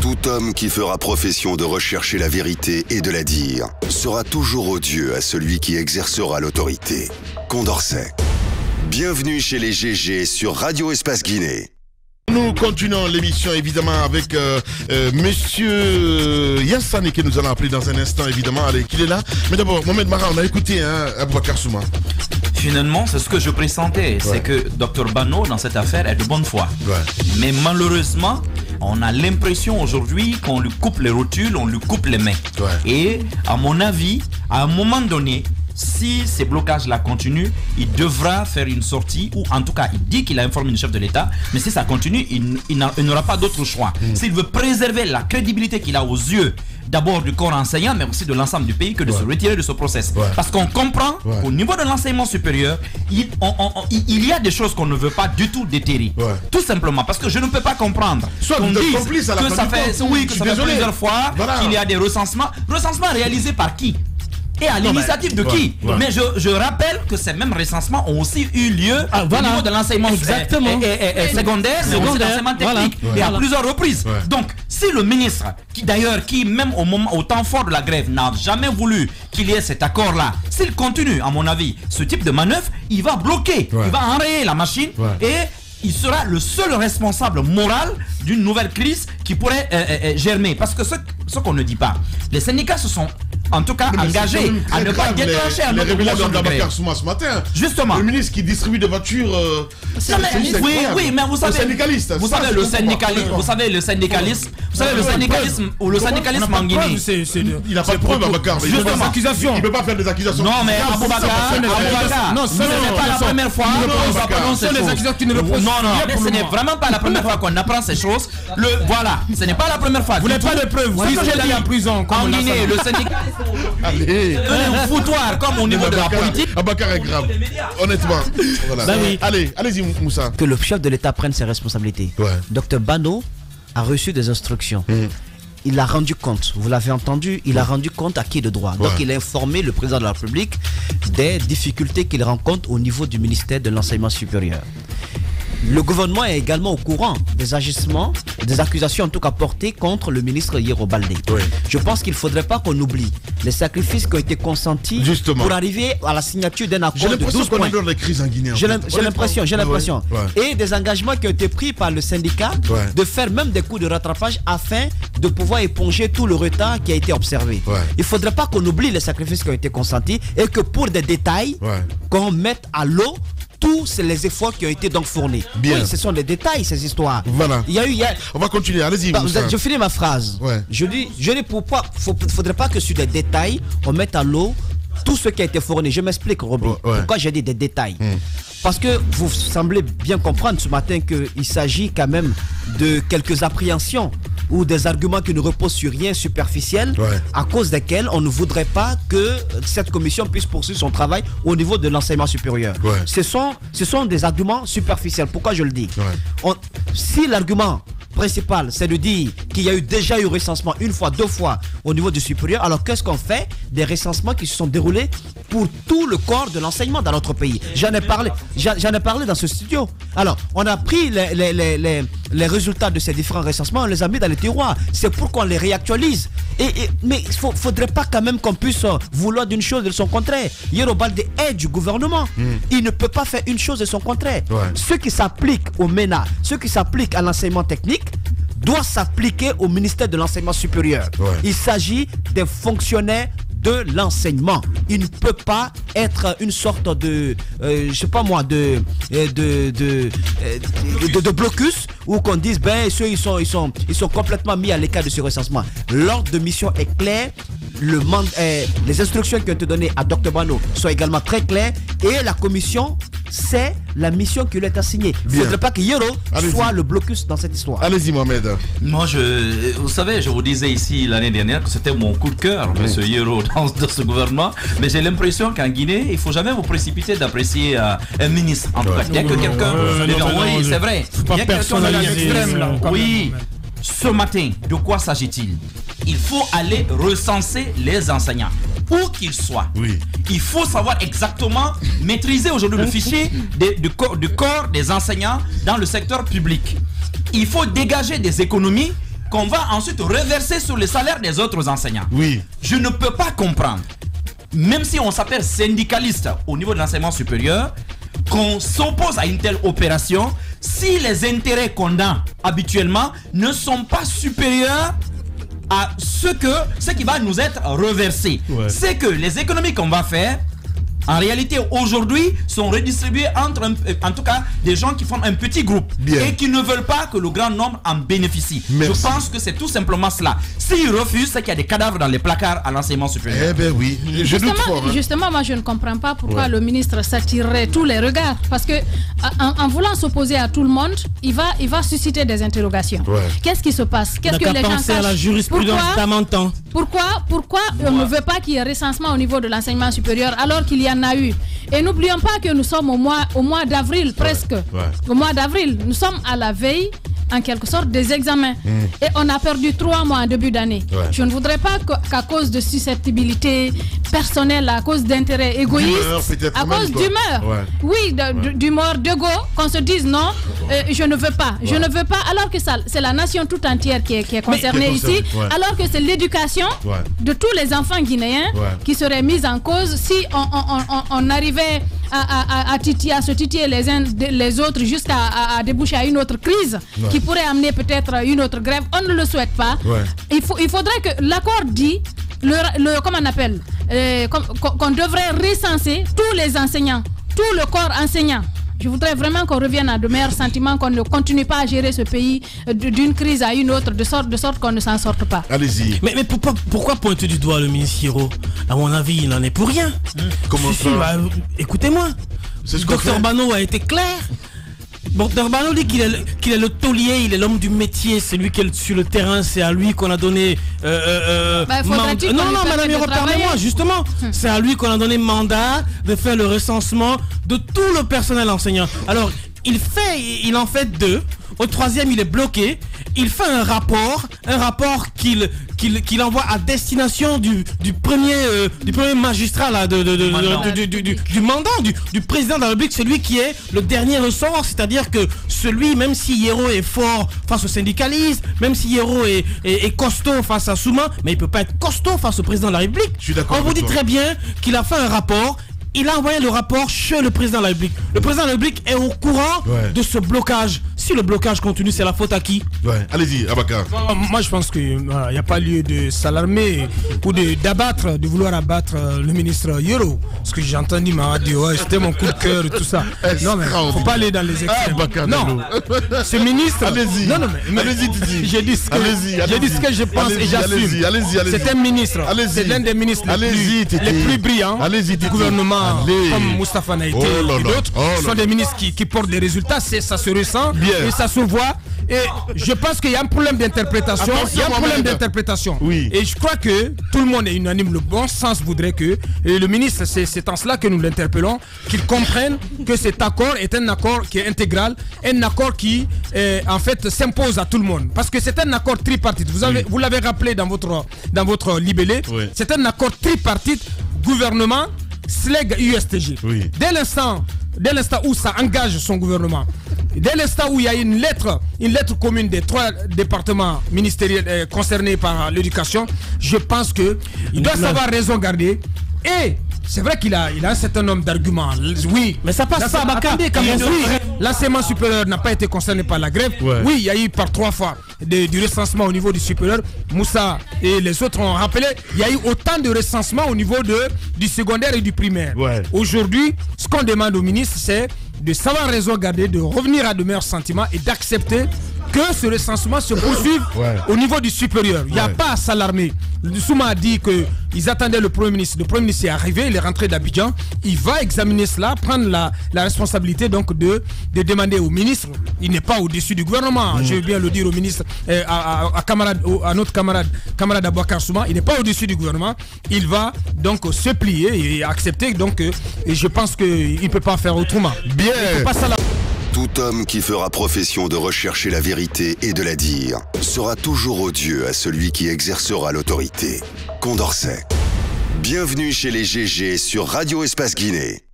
Tout homme qui fera profession de rechercher la vérité et de la dire sera toujours odieux à celui qui exercera l'autorité. Condorcet. Bienvenue chez les GG sur Radio Espace Guinée. Nous continuons l'émission évidemment avec Monsieur Yassani que nous allons appeler dans un instant évidemment. Allez, qu'il est là. Mais d'abord, Mohamed Mara, on a écouté Aboubacar Souma. Finalement, c'est ce que je pressentais, c'est que Dr Bano dans cette affaire est de bonne foi. Mais malheureusement, on a l'impression aujourd'hui qu'on lui coupe les rotules, on lui coupe les mains. Et à mon avis, à un moment donné, si ces blocages-là continuent, il devra faire une sortie, ou en tout cas, il dit qu'il a informé le chef de l'État, mais si ça continue, il n'aura pas d'autre choix. S'il veut préserver la crédibilité qu'il a aux yeux, d'abord du corps enseignant, mais aussi de l'ensemble du pays, que de se retirer de ce process. Parce qu'on comprend qu'au niveau de l'enseignement supérieur, il y a des choses qu'on ne veut pas du tout déterrer. Tout simplement, parce que je ne peux pas comprendre qu'on dise que ça fait plusieurs fois qu'il y a des recensements. Recensements réalisés par qui ? Et à l'initiative de qui? Mais je rappelle que ces mêmes recensements ont aussi eu lieu au niveau de l'enseignement secondaire, mais aussi de l'enseignement technique, et à plusieurs reprises. Donc, si le ministre, qui même au temps fort de la grève, n'a jamais voulu qu'il y ait cet accord-là, s'il continue, à mon avis, ce type de manœuvre, il va bloquer, il va enrayer la machine et il sera le seul responsable moral d'une nouvelle crise qui pourrait germer. Parce que ce qu'on ne dit pas, les syndicats se sont en tout cas engagés à ne pas déclencher un autre mouvement de grève. Ce matin, justement, le ministre qui distribue des voitures. Oui, mais vous savez, le syndicalisme ou le syndicalisme en Guinée. Il n'a pas de preuve, Aboubacar. Il ne peut pas faire des accusations. Non, mais Aboubacar, ce n'est pas la première fois qu'on apprend ces choses. Non, ce n'est vraiment pas la première fois qu'on apprend ces choses. Voilà, ce n'est pas la première fois. Vous n'avez pas de preuves. Vous allez en prison. En Guinée, le syndicalisme un foutoir comme au niveau de la politique. Aboubacar est grave. Honnêtement. Allez-y, Moussa. Que le chef de l'État prenne ses responsabilités. Dr Bano a reçu des instructions. Il a rendu compte, vous l'avez entendu, il a rendu compte à qui de droit. Donc il a informé le président de la République des difficultés qu'il rencontre au niveau du ministère de l'Enseignement supérieur. Le gouvernement est également au courant des agissements, des accusations en tout cas portées contre le ministre Yero Baldé. Je pense qu'il ne faudrait pas qu'on oublie les sacrifices qui ont été consentis pour arriver à la signature d'un accord de 12 points. J'ai l'impression. Et des engagements qui ont été pris par le syndicat de faire même des coups de rattrapage afin de pouvoir éponger tout le retard qui a été observé. Il ne faudrait pas qu'on oublie les sacrifices qui ont été consentis et que pour des détails, qu'on mette à l'eau tous les efforts qui ont été donc fournis. Oui, ce sont des détails, ces histoires. Voilà. On va continuer, allez-y. Je finis ma phrase. Je dis pourquoi faudrait pas que sur des détails, on mette à l'eau tout ce qui a été fourni. Je m'explique, Robin. Pourquoi j'ai dit des détails? Parce que vous semblez bien comprendre ce matin qu'il s'agit quand même de quelques appréhensions ou des arguments qui ne reposent sur rien superficiel, à cause desquels on ne voudrait pas que cette commission puisse poursuivre son travail au niveau de l'enseignement supérieur. Ce sont des arguments superficiels. Pourquoi je le dis? Si l'argument principal, c'est de dire qu'il y a déjà eu recensement une fois, 2 fois au niveau du supérieur, alors qu'est-ce qu'on fait des recensements qui se sont déroulés pour tout le corps de l'enseignement dans notre pays? J'en ai parlé dans ce studio. Alors, on a pris les résultats de ces différents recensements, on les a mis dans les tiroirs. C'est pour qu'on les réactualise. Mais il ne faudrait pas quand même qu'on puisse vouloir d'une chose et de son contraire. Yero Baldé est du gouvernement. Il ne peut pas faire une chose et son contraire. Ce qui s'applique au MENA, ce qui s'applique à l'enseignement technique, doit s'appliquer au ministère de l'Enseignement supérieur. Il s'agit des fonctionnaires de l'enseignement. Il ne peut pas être une sorte de je sais pas moi de blocus où qu'on dise ceux ils sont complètement mis à l'écart de ce recensement. L'ordre de mission est clair. Les instructions qui ont été données à Dr Bano sont également très claires et la commission sait la mission qui lui est assignée. Il ne faudrait pas que Yero soit le blocus dans cette histoire. Allez-y, Mohamed. Moi, vous savez, je vous disais ici l'année dernière que c'était mon coup de cœur, M. Yero, dans ce gouvernement. Mais j'ai l'impression qu'en Guinée, il ne faut jamais vous précipiter d'apprécier un ministre. En tout cas, il y a que quelqu'un. Oui, c'est vrai. Il y a quelqu'un de l'extrême. Oui. Ce matin, de quoi s'agit-il? Il faut aller recenser les enseignants, où qu'ils soient. Il faut savoir exactement maîtriser aujourd'hui le fichier du corps des enseignants dans le secteur public. Il faut dégager des économies qu'on va ensuite reverser sur les salaires des autres enseignants. Oui. Je ne peux pas comprendre, même si on s'appelle syndicaliste au niveau de l'enseignement supérieur, qu'on s'oppose à une telle opération si les intérêts qu'on a habituellement ne sont pas supérieurs à ce qui va nous être reversé. Ouais. C'est que les économies qu'on va faire, en réalité, aujourd'hui, sont redistribués entre, en tout cas, des gens qui font un petit groupe. Bien. Et qui ne veulent pas que le grand nombre en bénéficie. Merci. Je pense que c'est tout simplement cela. S'ils refusent, c'est qu'il y a des cadavres dans les placards à l'enseignement supérieur. Eh bien oui, justement, moi je ne comprends pas pourquoi le ministre s'attirerait tous les regards. Parce que en voulant s'opposer à tout le monde, il va susciter des interrogations. Ouais. Qu'est-ce qui se passe? Qu'est-ce que les gens cachent? À la jurisprudence d'Amantan. Pourquoi on ne veut pas qu'il y ait recensement au niveau de l'enseignement supérieur alors qu'il y en a eu? Et n'oublions pas que nous sommes au mois d'avril presque. Au mois d'avril, nous sommes à la veille en quelque sorte des examens. Et on a perdu 3 mois en début d'année. Je ne voudrais pas qu'à cause de susceptibilité personnelle, à cause d'intérêts égoïstes, à cause d'humeur, d'humeur, d'ego, qu'on se dise non, je ne veux pas. Je ne veux pas, alors que c'est la nation tout entière qui est concernée ici, alors que c'est l'éducation de tous les enfants guinéens qui serait mise en cause si on arrivait à se titiller les uns les autres jusqu'à déboucher à une autre crise qui pourrait amener peut-être une autre grève. On ne le souhaite pas. Il faudrait que l'accord dit comment on appelle qu'on devrait recenser tous les enseignants, tout le corps enseignant. Je voudrais vraiment qu'on revienne à de meilleurs sentiments, qu'on ne continue pas à gérer ce pays d'une crise à une autre, de sorte qu'on ne s'en sorte pas. Allez-y. Mais pourquoi pointer du doigt le ministre Hiro? À mon avis, il n'en est pour rien. Comment ça? Écoutez-moi. Docteur Bano a été clair. Docteur Bano dit qu'il est le taulier, il est l'homme du métier, c'est lui qui est sur le terrain, c'est à lui qu'on a donné non, madame Hiro, permettez-moi, justement, c'est à lui qu'on a donné mandat de faire le recensement de tout le personnel enseignant. Alors, il en fait 2. Au 3e, il est bloqué. Il fait un rapport qu'il envoie à destination du premier magistrat là, du mandat du président de la République, celui qui est le dernier ressort, c'est-à-dire que celui, même si Hiro est fort face aux syndicalistes, même si Hiro est costaud face à Souma, mais il peut pas être costaud face au président de la République. Je suis d'accord. On vous dit très bien qu'il a fait un rapport. Il a envoyé le rapport chez le président de la République. Le président de la République est au courant de ce blocage. Si le blocage continue, c'est la faute à qui? Allez-y, Abakar. Moi, je pense qu'il n'y a pas lieu de s'alarmer ou de vouloir abattre le ministre Hiro. Parce que j'ai entendu dit, c'était mon coup de cœur et tout ça. Non, mais il ne faut pas aller dans les extrêmes. Non, ce ministre... Allez-y. Non, mais allez-y, Titi. J'ai dit ce que je pense et j'assume. Allez-y. C'est un ministre. C'est l'un des ministres les plus brillants du gouvernement. Comme Moustapha Naïté et d'autres, sont des ministres qui portent des résultats, ça se ressent et ça se voit. Et je pense qu'il y a un problème d'interprétation. Oui. Et je crois que tout le monde est unanime. Le bon sens voudrait que le ministre, c'est en cela que nous l'interpellons, qu'il comprenne que cet accord est un accord qui est intégral, un accord qui en fait s'impose à tout le monde. Parce que c'est un accord tripartite. Vous l'avez rappelé dans votre libellé. C'est un accord tripartite, gouvernement, SLEG USTG. Dès l'instant où ça engage son gouvernement, dès l'instant où il y a une lettre commune des 3 départements ministériels concernés par l'éducation, je pense qu'il doit savoir raison garder. Et c'est vrai qu'il a un certain nombre d'arguments. Oui, mais ça passe pas, attendez, l'enseignement supérieur n'a pas été concerné par la grève. Oui, il y a eu par 3 fois du recensement au niveau du supérieur. Moussa et les autres ont rappelé, il y a eu autant de recensement au niveau du secondaire et du primaire. Aujourd'hui, ce qu'on demande au ministre, c'est de savoir raison garder, de revenir à de meilleurs sentiments et d'accepter que ce recensement se poursuive au niveau du supérieur. Il n'y a pas à s'alarmer. Souma a dit qu'ils attendaient le Premier ministre. Le Premier ministre est arrivé, il est rentré d'Abidjan. Il va examiner cela, prendre la responsabilité donc de demander au ministre. Il n'est pas au-dessus du gouvernement. Je veux bien le dire au ministre, à notre camarade Abouakar Souma. Il n'est pas au-dessus du gouvernement. Il va donc se plier et accepter. Donc, et je pense qu'il ne peut pas faire autrement. Bien. Tout homme qui fera profession de rechercher la vérité et de la dire sera toujours odieux à celui qui exercera l'autorité. Condorcet. Bienvenue chez les GG sur Radio Espace Guinée.